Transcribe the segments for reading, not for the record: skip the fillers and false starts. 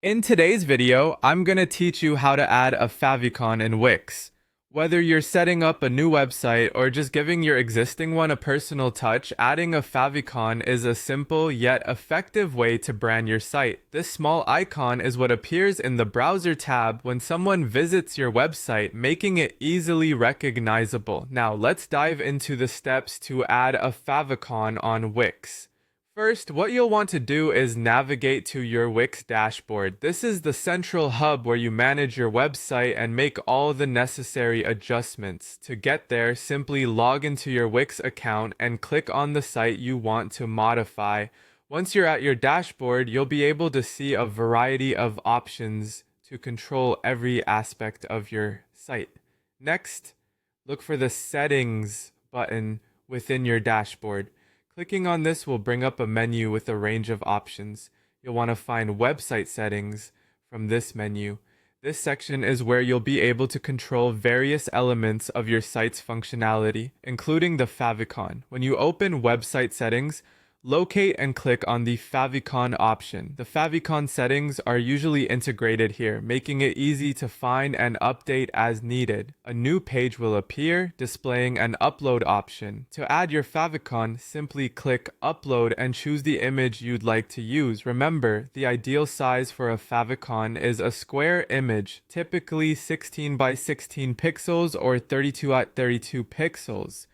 In today's video, I'm going to teach you how to add a favicon in Wix. Whether you're setting up a new website or just giving your existing one a personal touch, adding a favicon is a simple yet effective way to brand your site. This small icon is what appears in the browser tab when someone visits your website, making it easily recognizable. Now, let's dive into the steps to add a favicon on Wix. First, what you'll want to do is navigate to your Wix dashboard. This is the central hub where you manage your website and make all the necessary adjustments. To get there, simply log into your Wix account and click on the site you want to modify. Once you're at your dashboard, you'll be able to see a variety of options to control every aspect of your site. Next, look for the Settings button within your dashboard. Clicking on this will bring up a menu with a range of options. You'll want to find Website Settings from this menu. This section is where you'll be able to control various elements of your site's functionality, including the favicon. When you open Website Settings, locate and click on the favicon option. The favicon settings are usually integrated here, making it easy to find and update as needed. A new page will appear, displaying an upload option. To add your favicon, simply click Upload and choose the image you'd like to use. Remember, the ideal size for a favicon is a square image, typically 16 by 16 pixels or 32 at 32 pixels.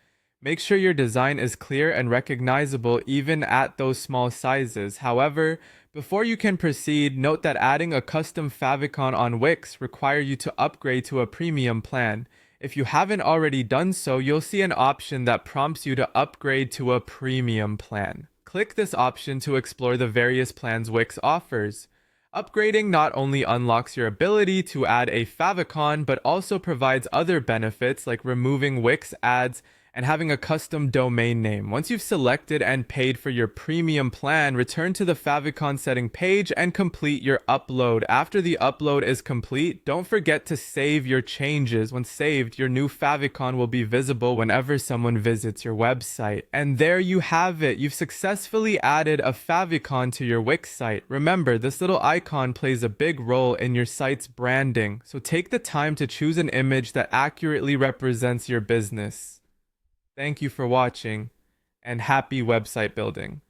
Make sure your design is clear and recognizable even at those small sizes. However, before you can proceed, note that adding a custom favicon on Wix requires you to upgrade to a premium plan. If you haven't already done so, you'll see an option that prompts you to upgrade to a premium plan. Click this option to explore the various plans Wix offers. Upgrading not only unlocks your ability to add a favicon, but also provides other benefits like removing Wix ads and having a custom domain name. Once you've selected and paid for your premium plan, return to the favicon setting page and complete your upload. After the upload is complete, don't forget to save your changes. When saved, your new favicon will be visible whenever someone visits your website. And there you have it. You've successfully added a favicon to your Wix site. Remember, this little icon plays a big role in your site's branding, so take the time to choose an image that accurately represents your business. Thank you for watching, and happy website building.